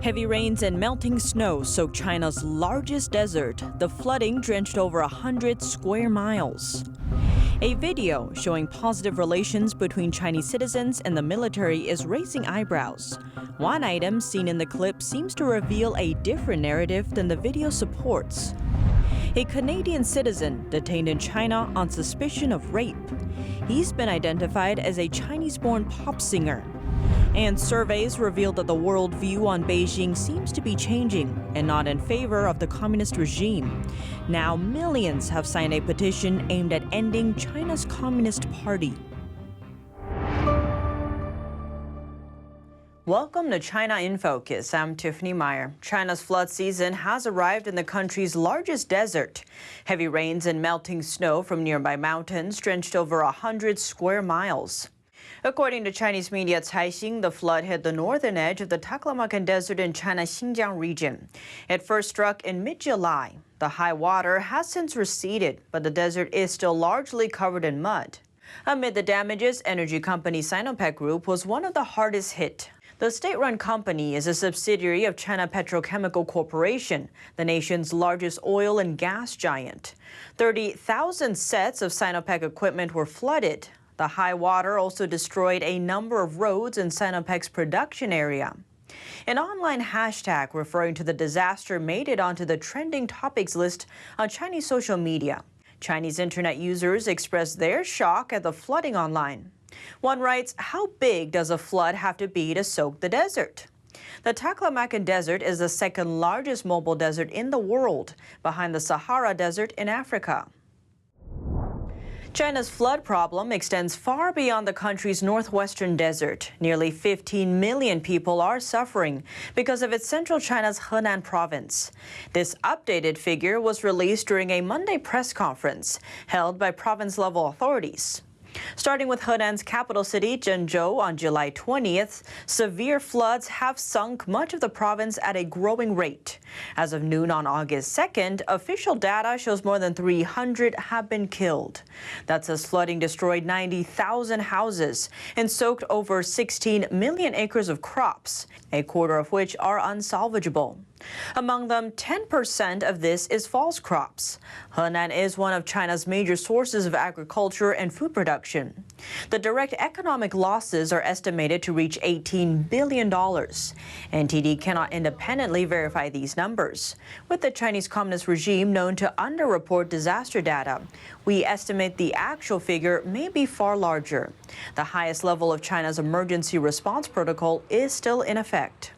Heavy rains and melting snow soaked China's largest desert. The flooding drenched over 100 square miles. A video showing positive relations between Chinese citizens and the military is raising eyebrows. One item seen in the clip seems to reveal a different narrative than the video supports. A Canadian citizen detained in China on suspicion of rape. He's been identified as a Chinese-born pop singer. And surveys reveal that the worldview on Beijing seems to be changing and not in favor of the communist regime. Now millions have signed a petition aimed at ending China's Communist Party. Welcome to China in Focus. I'm Tiffany Meyer. China's flood season has arrived in the country's largest desert. Heavy rains and melting snow from nearby mountains drenched over 100 square miles. According to Chinese media Caixin, the flood hit the northern edge of the Taklamakan Desert in China's Xinjiang region. It first struck in mid-July. The high water has since receded, but the desert is still largely covered in mud. Amid the damages, energy company Sinopec Group was one of the hardest hit. The state-run company is a subsidiary of China Petrochemical Corporation, the nation's largest oil and gas giant. 30,000 sets of Sinopec equipment were flooded. The high water also destroyed a number of roads in Sinopec's production area. An online hashtag referring to the disaster made it onto the trending topics list on Chinese social media. Chinese internet users expressed their shock at the flooding online. One writes, "How big does a flood have to be to soak the desert?" The Taklamakan Desert is the second largest mobile desert in the world, behind the Sahara Desert in Africa. China's flood problem extends far beyond the country's northwestern desert. Nearly 15 million people are suffering because of its central China's Henan province. This updated figure was released during a Monday press conference held by province-level authorities. Starting with Henan's capital city, Zhengzhou, on July 20th, severe floods have sunk much of the province at a growing rate. As of noon on August 2nd, official data shows more than 300 have been killed. That's as flooding destroyed 90,000 houses and soaked over 16 million acres of crops, a quarter of which are unsalvageable. Among them, 10% of this is false crops. Henan is one of China's major sources of agriculture and food production. The direct economic losses are estimated to reach $18 billion. NTD cannot independently verify these numbers. With the Chinese Communist regime known to underreport disaster data, we estimate the actual figure may be far larger. The highest level of China's emergency response protocol is still in effect.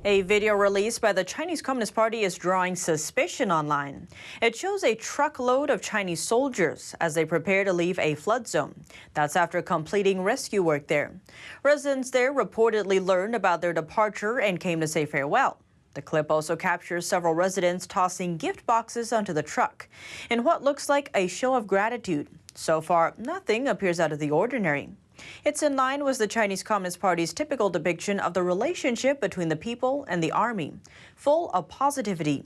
A video released by the Chinese Communist Party is drawing suspicion online. It shows a truckload of Chinese soldiers as they prepare to leave a flood zone. That's after completing rescue work there. Residents there reportedly learned about their departure and came to say farewell. The clip also captures several residents tossing gift boxes onto the truck in what looks like a show of gratitude. So far, nothing appears out of the ordinary. It's in line with the Chinese Communist Party's typical depiction of the relationship between the people and the army, full of positivity.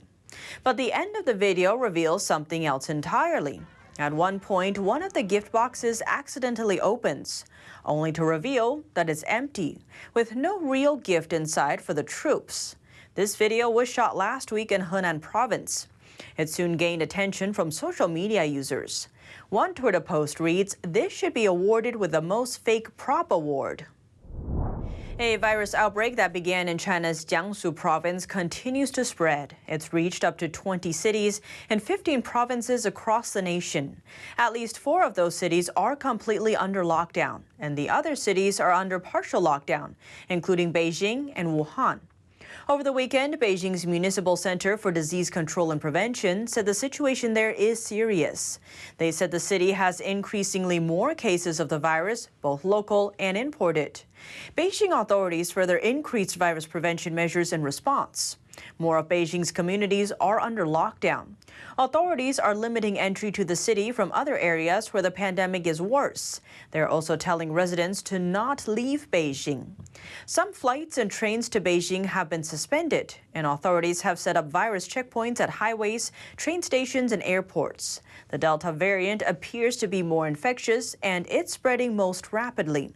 But the end of the video reveals something else entirely. At one point, one of the gift boxes accidentally opens, only to reveal that it's empty, with no real gift inside for the troops. This video was shot last week in Henan province. It soon gained attention from social media users. One Twitter post reads, "This should be awarded with the most fake prop award." A virus outbreak that began in China's Jiangsu province continues to spread. It's reached up to 20 cities and 15 provinces across the nation. At least 4 of those cities are completely under lockdown, and the other cities are under partial lockdown, including Beijing and Wuhan. Over the weekend, Beijing's Municipal Center for Disease Control and Prevention said the situation there is serious. They said the city has increasingly more cases of the virus, both local and imported. Beijing authorities further increased virus prevention measures in response. More of Beijing's communities are under lockdown. Authorities are limiting entry to the city from other areas where the pandemic is worse. They're also telling residents to not leave Beijing. Some flights and trains to Beijing have been suspended, and authorities have set up virus checkpoints at highways, train stations, and airports. The Delta variant appears to be more infectious, and it's spreading most rapidly.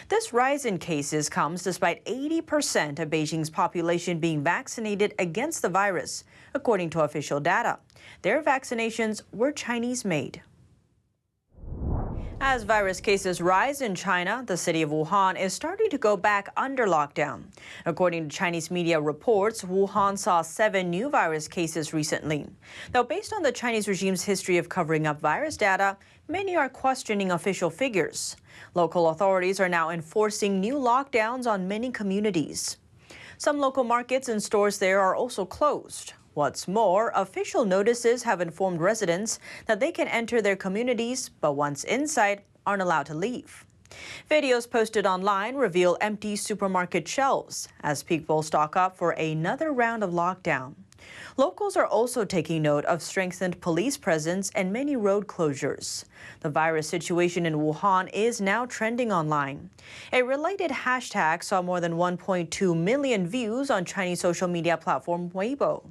This rise in cases comes despite 80% of Beijing's population being vaccinated against the virus, according to official data. Their vaccinations were Chinese-made. As virus cases rise in China, the city of Wuhan is starting to go back under lockdown. According to Chinese media reports, Wuhan saw 7 new virus cases recently. Though based on the Chinese regime's history of covering up virus data, many are questioning official figures. Local authorities are now enforcing new lockdowns on many communities. Some local markets and stores there are also closed. What's more, official notices have informed residents that they can enter their communities, but once inside, aren't allowed to leave. Videos posted online reveal empty supermarket shelves as people stock up for another round of lockdown. Locals are also taking note of strengthened police presence and many road closures. The virus situation in Wuhan is now trending online. A related hashtag saw more than 1.2 million views on Chinese social media platform Weibo.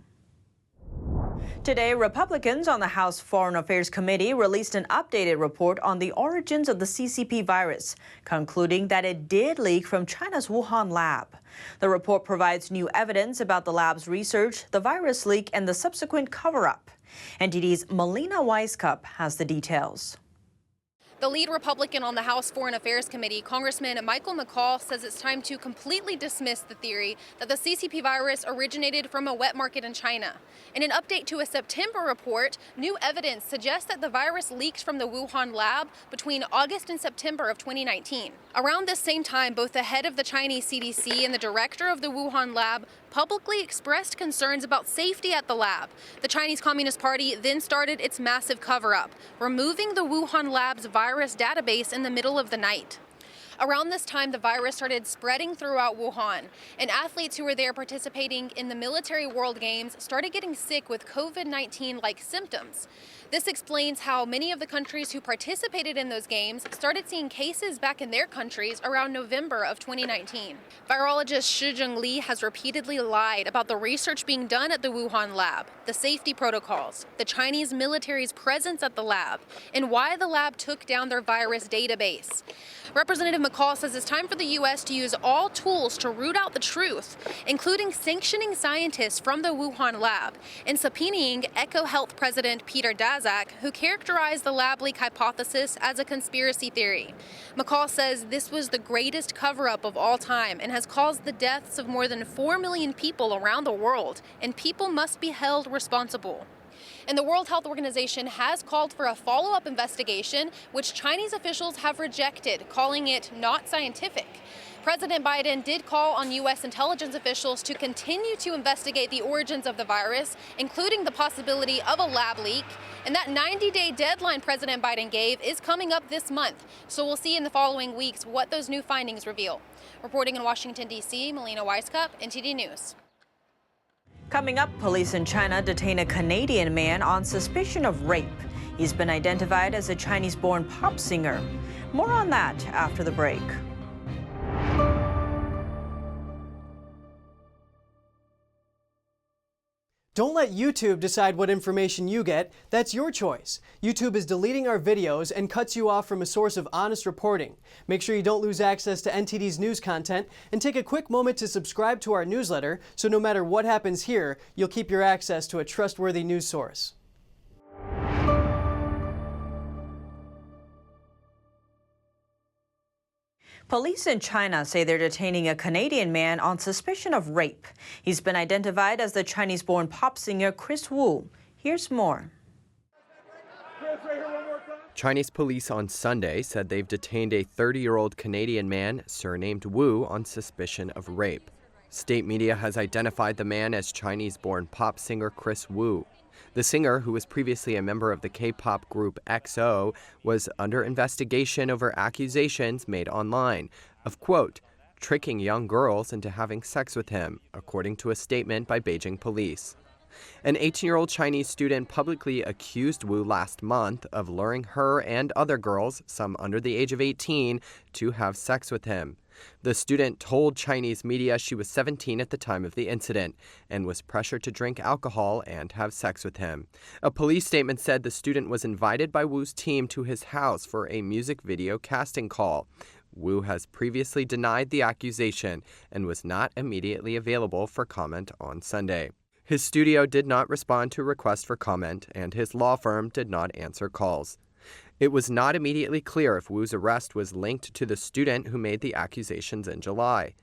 Today, Republicans on the House Foreign Affairs Committee released an updated report on the origins of the CCP virus, concluding that it did leak from China's Wuhan lab. The report provides new evidence about the lab's research, the virus leak, and the subsequent cover-up. NTD's Melina Weiskup has the details. The lead Republican on the House Foreign Affairs Committee, Congressman Michael McCaul, says it's time to completely dismiss the theory that the CCP virus originated from a wet market in China. In an update to a September report, new evidence suggests that the virus leaked from the Wuhan lab between August and September of 2019. Around this same time, both the head of the Chinese CDC and the director of the Wuhan lab publicly expressed concerns about safety at the lab. The Chinese Communist Party then started its massive cover-up, removing the Wuhan lab's virus database in the middle of the night. Around this time, the virus started spreading throughout Wuhan, and athletes who were there participating in the military World Games started getting sick with COVID-19-like symptoms. This explains how many of the countries who participated in those games started seeing cases back in their countries around November of 2019. Virologist Shi Zhengli has repeatedly lied about the research being done at the Wuhan lab, the safety protocols, the Chinese military's presence at the lab, and why the lab took down their virus database. Representative McCaul says it's time for the U.S. to use all tools to root out the truth, including sanctioning scientists from the Wuhan lab and subpoenaing EcoHealth President Peter Daszak, who characterized the lab leak hypothesis as a conspiracy theory. McCaul says this was the greatest cover-up of all time and has caused the deaths of more than 4 million people around the world, and people must be held responsible. And the World Health Organization has called for a follow-up investigation, which Chinese officials have rejected, calling it not scientific. President Biden did call on U.S. intelligence officials to continue to investigate the origins of the virus, including the possibility of a lab leak. And that 90-day deadline President Biden gave is coming up this month. So we'll see in the following weeks what those new findings reveal. Reporting in Washington, D.C., Melina Weiskup, NTD News. Coming up, police in China detain a Canadian man on suspicion of rape. He's been identified as a Chinese-born pop singer. More on that after the break. Don't let YouTube decide what information you get. That's your choice. YouTube is deleting our videos and cuts you off from a source of honest reporting. Make sure you don't lose access to NTD's news content, and take a quick moment to subscribe to our newsletter so no matter what happens here, you'll keep your access to a trustworthy news source. Police in China say they're detaining a Canadian man on suspicion of rape. He's been identified as the Chinese-born pop singer Kris Wu. Here's more. Chinese police on Sunday said they've detained a 30-year-old Canadian man surnamed Wu on suspicion of rape. State media has identified the man as Chinese-born pop singer Kris Wu. The singer, who was previously a member of the K-pop group EXO, was under investigation over accusations made online of, quote, tricking young girls into having sex with him, according to a statement by Beijing police. An 18-year-old Chinese student publicly accused Wu last month of luring her and other girls, some under the age of 18, to have sex with him. The student told Chinese media she was 17 at the time of the incident and was pressured to drink alcohol and have sex with him. A police statement said the student was invited by Wu's team to his house for a music video casting call. Wu has previously denied the accusation and was not immediately available for comment on Sunday. His studio did not respond to requests for comment, and his law firm did not answer calls. It was not immediately clear if Wu's arrest was linked to the student who made the accusations in July.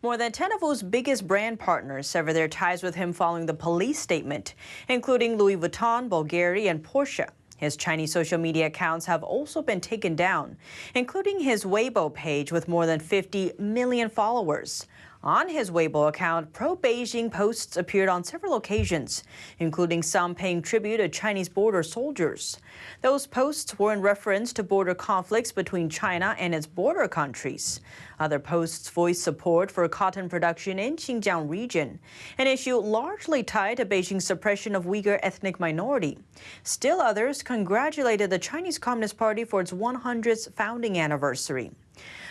More than 10 of Wu's biggest brand partners sever their ties with him following the police statement, including Louis Vuitton, Bulgari, and Porsche. His Chinese social media accounts have also been taken down, including his Weibo page with more than 50 million followers. On his Weibo account, pro-Beijing posts appeared on several occasions, including some paying tribute to Chinese border soldiers. Those posts were in reference to border conflicts between China and its border countries. Other posts voiced support for cotton production in Xinjiang region, an issue largely tied to Beijing's suppression of Uyghur ethnic minority. Still others congratulated the Chinese Communist Party for its 100th founding anniversary.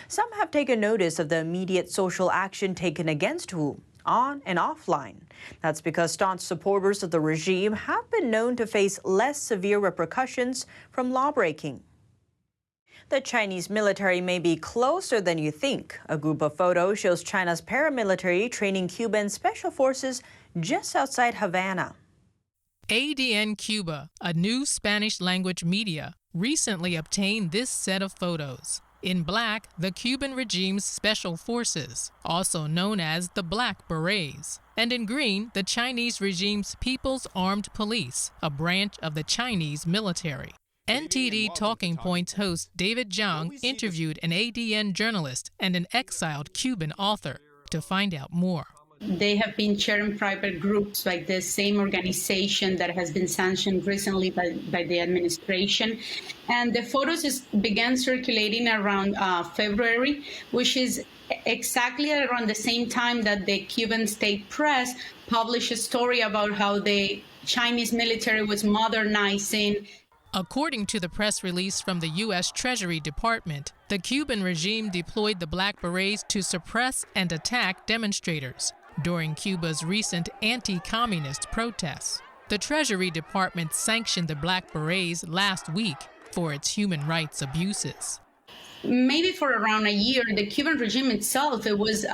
Some have taken notice of the immediate social action taken against Wu, on and offline. That's because staunch supporters of the regime have been known to face less severe repercussions from lawbreaking. The Chinese military may be closer than you think. A group of photos shows China's paramilitary training Cuban special forces just outside Havana. ADN Cuba, a new Spanish-language media, recently obtained this set of photos. In black, the Cuban regime's special forces, also known as the Black Berets. And in green, the Chinese regime's People's Armed Police, a branch of the Chinese military. NTD Talking Points host David Zhang interviewed an ADN journalist and an exiled Cuban author to find out more. They have been sharing private groups like the same organization that has been sanctioned recently by the administration. And the photos began circulating around February, which is exactly around the same time that the Cuban state press published a story about how the Chinese military was modernizing. According to the press release from the U.S. Treasury Department, the Cuban regime deployed the Black Berets to suppress and attack demonstrators during Cuba's recent anti-communist protests. The Treasury Department sanctioned the Black Berets last week for its human rights abuses. Maybe for around a year, the Cuban regime itself, it was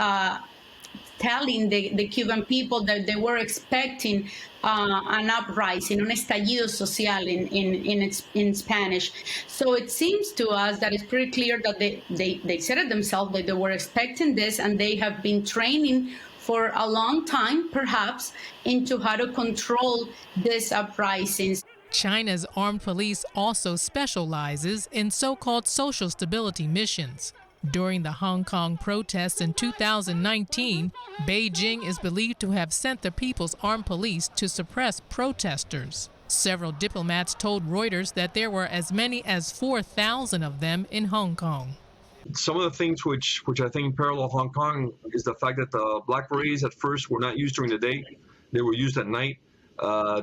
telling the Cuban people that they were expecting an uprising, un estallido social in Spanish. So it seems to us that it's pretty clear that they said it themselves, that they were expecting this, and they have been training for a long time, perhaps, into how to control these uprisings. China's armed police also specializes in so-called social stability missions. During the Hong Kong protests in 2019, Beijing is believed to have sent the People's Armed Police to suppress protesters. Several diplomats told Reuters that there were as many as 4,000 of them in Hong Kong. Some of the things which I think parallel Hong Kong is the fact that the Black Berets at first were not used during the day. They were used at night.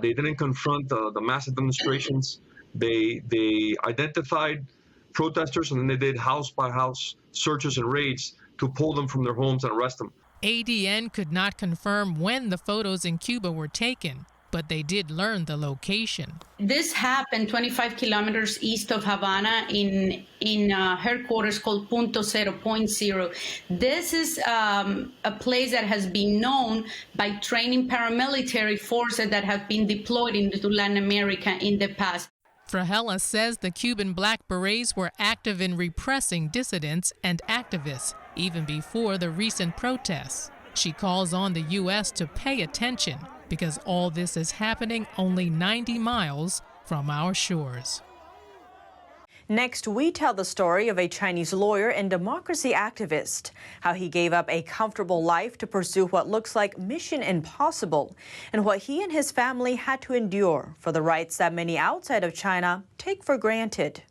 They didn't confront the massive demonstrations. They identified protesters, and then they did house-by-house searches and raids to pull them from their homes and arrest them. ADN could not confirm when the photos in Cuba were taken, but they did learn the location. This happened 25 kilometers east of Havana in headquarters called Punto Zero, Point Zero. This is a place that has been known by training paramilitary forces that have been deployed into Latin America in the past. Frahela says the Cuban Black Berets were active in repressing dissidents and activists even before the recent protests. She calls on the U.S. to pay attention because all this is happening only 90 miles from our shores. Next, we tell the story of a Chinese lawyer and democracy activist, how he gave up a comfortable life to pursue what looks like mission impossible, and what he and his family had to endure for the rights that many outside of China take for granted.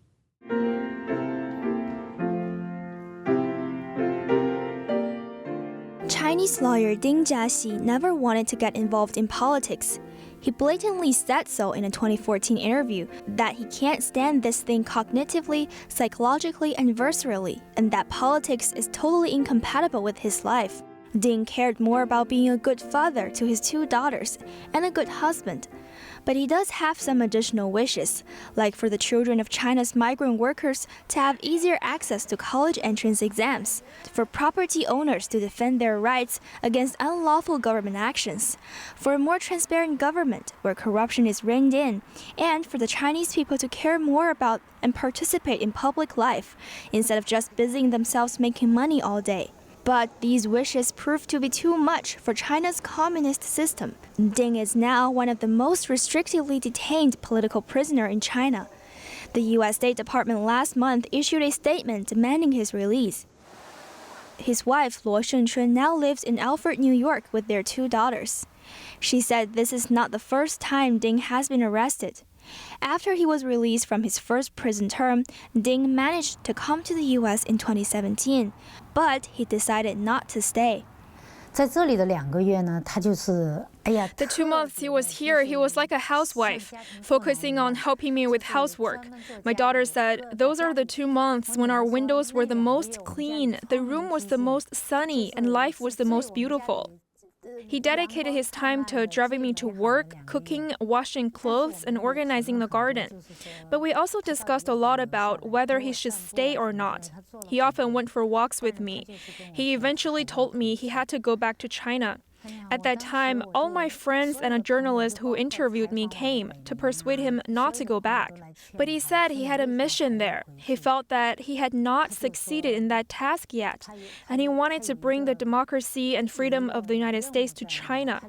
Chinese lawyer Ding Jiaxi never wanted to get involved in politics. He blatantly said so in a 2014 interview that he can't stand this thing cognitively, psychologically, and viscerally, and that politics is totally incompatible with his life. Ding cared more about being a good father to his 2 daughters and a good husband. But he does have some additional wishes, like for the children of China's migrant workers to have easier access to college entrance exams, for property owners to defend their rights against unlawful government actions, for a more transparent government where corruption is reined in, and for the Chinese people to care more about and participate in public life instead of just busying themselves making money all day. But these wishes proved to be too much for China's communist system. Ding is now one of the most restrictively detained political prisoners in China. The U.S. State Department last month issued a statement demanding his release. His wife, Luo Shengchun, now lives in Alfred, New York with their 2 daughters. She said this is not the first time Ding has been arrested. After he was released from his first prison term, Ding managed to come to the U.S. in 2017, but he decided not to stay. The 2 months he was here, he was like a housewife, focusing on helping me with housework. My daughter said, those are the 2 months when our windows were the most clean, the room was the most sunny, and life was the most beautiful. He dedicated his time to driving me to work, cooking, washing clothes, and organizing the garden. But we also discussed a lot about whether he should stay or not. He often went for walks with me. He eventually told me he had to go back to China. At that time, all my friends and a journalist who interviewed me came to persuade him not to go back. But he said he had a mission there. He felt that he had not succeeded in that task yet, and he wanted to bring the democracy and freedom of the United States to China.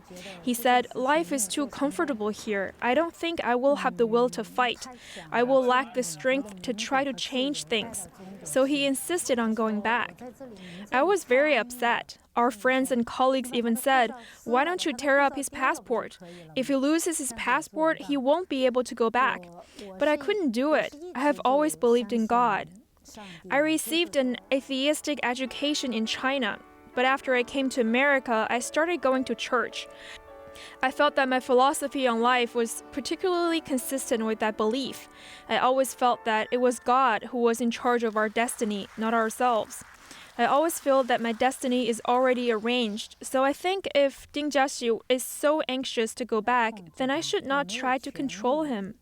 He said, life is too comfortable here. I don't think I will have the will to fight. I will lack the strength to try to change things. So he insisted on going back. I was very upset. Our friends and colleagues even said, why don't you tear up his passport? If he loses his passport, he won't be able to go back. But I couldn't do it. I have always believed in God. I received an atheistic education in China, but after I came to America, I started going to church. I felt that my philosophy on life was particularly consistent with that belief. I always felt that it was God who was in charge of our destiny, not ourselves. I always feel that my destiny is already arranged, so I think if Ding Jiaxi is so anxious to go back, then I should not try to control him.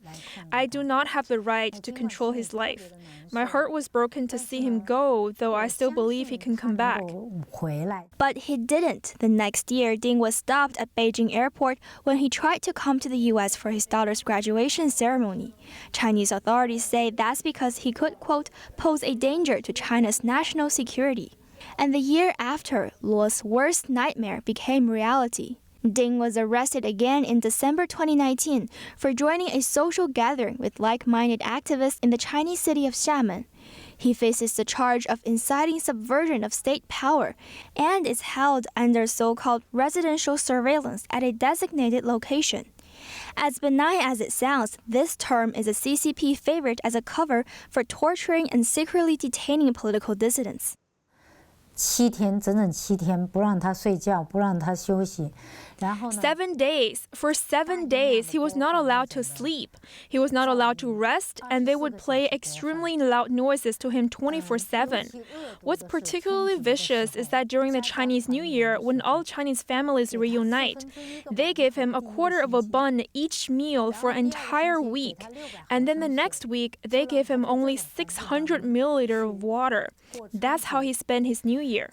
I do not have the right to control his life. My heart was broken to see him go, though I still believe he can come back. But he didn't. The next year, Ding was stopped at Beijing airport when he tried to come to the U.S. for his daughter's graduation ceremony. Chinese authorities say that's because he could, quote, pose a danger to China's national security. And the year after, Luo's worst nightmare became reality. Ding was arrested again in December 2019 for joining a social gathering with like-minded activists in the Chinese city of Xiamen. He faces the charge of inciting subversion of state power and is held under so-called residential surveillance at a designated location. As benign as it sounds, this term is a CCP favorite as a cover for torturing and secretly detaining political dissidents. 7天，整整7天，不让他睡觉，不让他休息。 7 days. For 7 days, he was not allowed to sleep. He was not allowed to rest, and they would play extremely loud noises to him 24/7. What's particularly vicious is that during the Chinese New Year, when all Chinese families reunite, they give him a quarter of a bun each meal for an entire week. And then the next week, they give him only 600 milliliters of water. That's how he spent his New Year.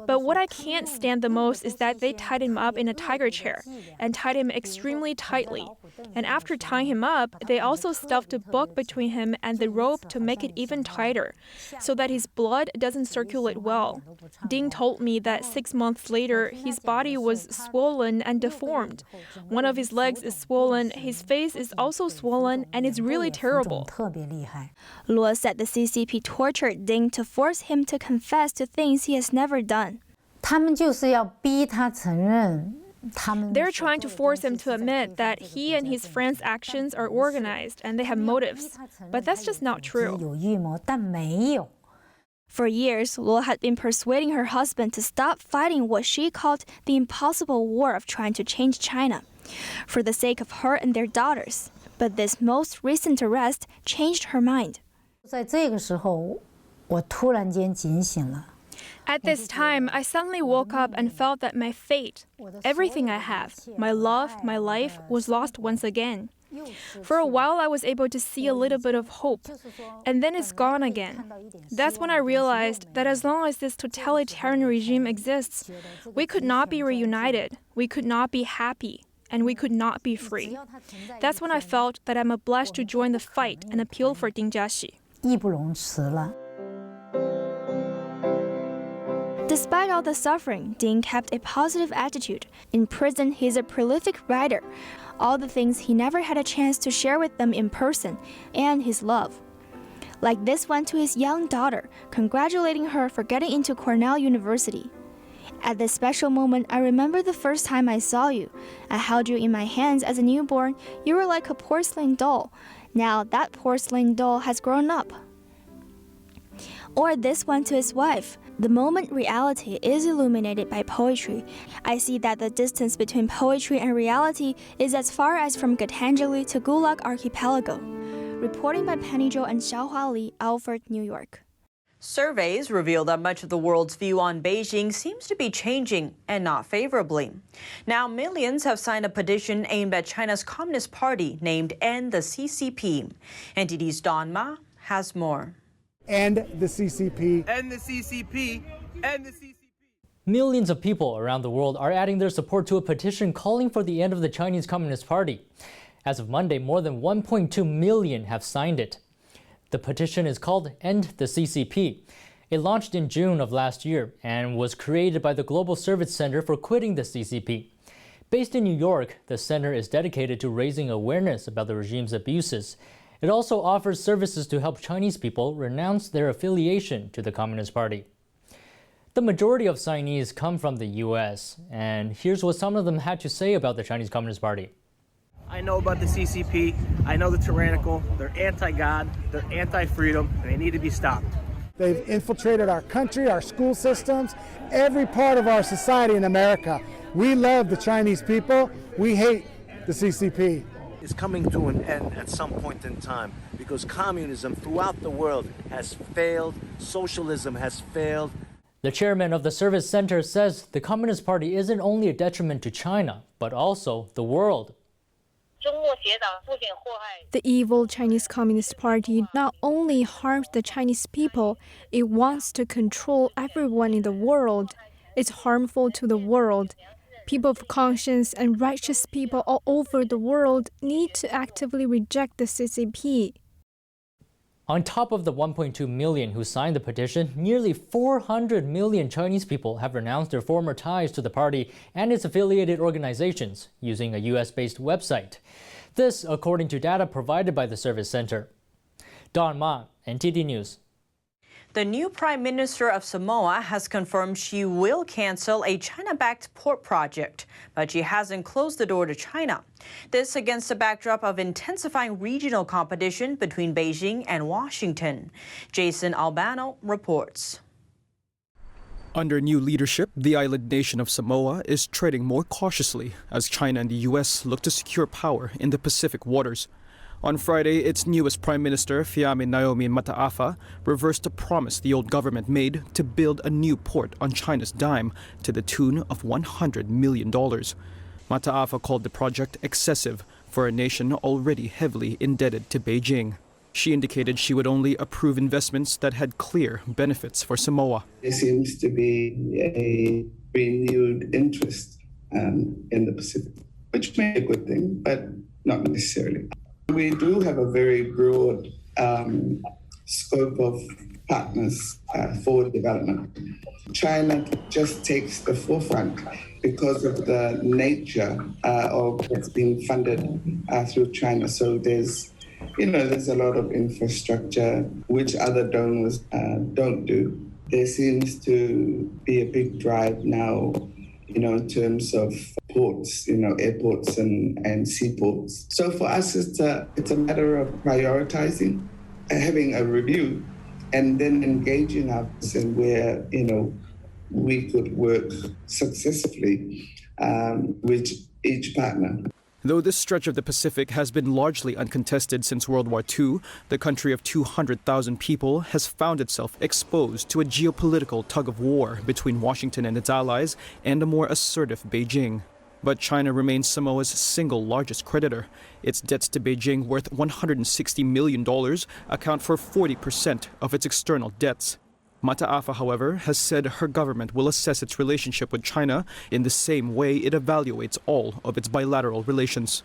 But what I can't stand the most is that they tied him up in a tiger chair and tied him extremely tightly. And after tying him up, they also stuffed a book between him and the rope to make it even tighter, so that his blood doesn't circulate well. Ding told me that 6 months later, his body was swollen and deformed. One of his legs is swollen, his face is also swollen, and it's really terrible. Luo said the CCP tortured Ding to force him to confess to things he has never done. 他们就是要逼他承认。 They're trying to force him to admit that he and his friends' actions are organized and they have motives. But that's just not true. For years, Luo had been persuading her husband to stop fighting what she called the impossible war of trying to change China, for the sake of her and their daughters. But this most recent arrest changed her mind. 在这个时候，我突然间警醒了。 At this time, I suddenly woke up and felt that my fate, everything I have, my love, my life, was lost once again. For a while, I was able to see a little bit of hope, and then it's gone again. That's when I realized that as long as this totalitarian regime exists, we could not be reunited, we could not be happy, and we could not be free. That's when I felt that I'm obliged to join the fight and appeal for Ding Jiaxi. 义不容辞了。 Despite all the suffering, Ding kept a positive attitude. In prison, he's a prolific writer. All the things he never had a chance to share with them in person, and his love. Like this one to his young daughter, congratulating her for getting into Cornell University. At this special moment, I remember the first time I saw you. I held you in my hands as a newborn. You were like a porcelain doll. Now that porcelain doll has grown up. Or this one to his wife. The moment reality is illuminated by poetry, I see that the distance between poetry and reality is as far as from Githangeli to Gulag Archipelago. Reporting by Penny Zhou and Xiaohua Li, Alfred, New York. Surveys reveal that much of the world's view on Beijing seems to be changing, and not favorably. Now, millions have signed a petition aimed at China's Communist Party named End the CCP. NTD's Don Ma has more. End the CCP. End the CCP. End the CCP. Millions of people around the world are adding their support to a petition calling for the end of the Chinese Communist Party. As of Monday, more than 1.2 million have signed it. The petition is called End the CCP. It launched in June of last year and was created by the Global Service Center for Quitting the CCP. Based in New York, the center is dedicated to raising awareness about the regime's abuses. It also offers services to help Chinese people renounce their affiliation to the Communist Party. The majority of signees come from the U.S., and here's what some of them had to say about the Chinese Communist Party. I know about the CCP. I know they're tyrannical, they're anti-God, they're anti-freedom, and they need to be stopped. They've infiltrated our country, our school systems, every part of our society in America. We love the Chinese people. We hate the CCP. Is coming to an end at some point in time because communism throughout the world has failed, socialism has failed. The chairman of the Service Center says the Communist Party isn't only a detriment to China, but also the world. The evil Chinese Communist Party not only harms the Chinese people, it wants to control everyone in the world. It's harmful to the world. People of conscience and righteous people all over the world need to actively reject the CCP. On top of the 1.2 million who signed the petition, nearly 400 million Chinese people have renounced their former ties to the party and its affiliated organizations using a US-based website. This, according to data provided by the Service Center. Don Ma, NTD News. The new Prime Minister of Samoa has confirmed she will cancel a China-backed port project, but she hasn't closed the door to China. This against the backdrop of intensifying regional competition between Beijing and Washington. Jason Albano reports. Under new leadership, the island nation of Samoa is treading more cautiously as China and the U.S. look to secure power in the Pacific waters. On Friday, its newest Prime Minister, Fiame Naomi Mataafa, reversed a promise the old government made to build a new port on China's dime to the tune of $100 million. Mataafa called the project excessive for a nation already heavily indebted to Beijing. She indicated she would only approve investments that had clear benefits for Samoa. There seems to be a renewed interest in the Pacific, which may be a good thing, but not necessarily. We do have a very broad scope of partners for development. China just takes the forefront because of the nature of what's being funded through China. So there's a lot of infrastructure which other donors don't do. There seems to be a big drive now, in terms of ports, airports and seaports. So for us, it's a matter of prioritizing, having a review and then engaging us in where, we could work successfully with each partner. Though this stretch of the Pacific has been largely uncontested since World War II, the country of 200,000 people has found itself exposed to a geopolitical tug-of-war between Washington and its allies and a more assertive Beijing. But China remains Samoa's single largest creditor. Its debts to Beijing, worth $160 million, account for 40% of its external debts. Mataafa, however, has said her government will assess its relationship with China in the same way it evaluates all of its bilateral relations.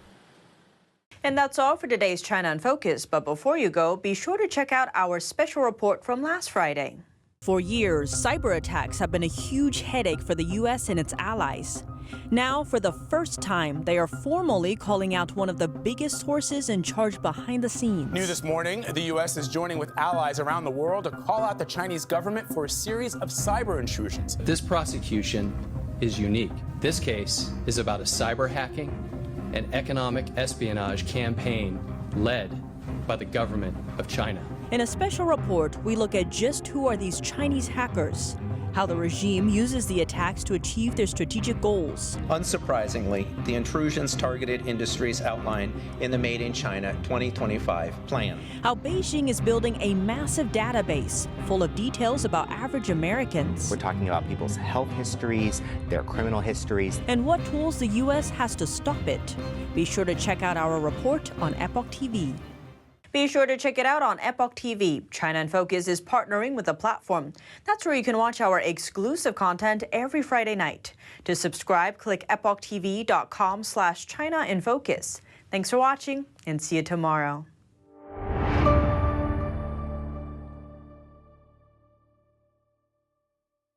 And that's all for today's China in Focus. But before you go, be sure to check out our special report from last Friday. For years, cyber attacks have been a huge headache for the U.S. and its allies. Now, for the first time, they are formally calling out one of the biggest forces in charge behind the scenes. New this morning, the U.S. is joining with allies around the world to call out the Chinese government for a series of cyber intrusions. This prosecution is unique. This case is about a cyber hacking and economic espionage campaign led by the government of China. In a special report, we look at just who are these Chinese hackers, how the regime uses the attacks to achieve their strategic goals. Unsurprisingly, the intrusions targeted industries outlined in the Made in China 2025 plan. How Beijing is building a massive database full of details about average Americans. We're talking about people's health histories, their criminal histories. And what tools the U.S. has to stop it. Be sure to check out our report on Epoch TV. Be sure to check it out on Epoch TV. China in Focus is partnering with the platform. That's where you can watch our exclusive content every Friday night. To subscribe, click epochtv.com/China in Focus. Thanks for watching and see you tomorrow.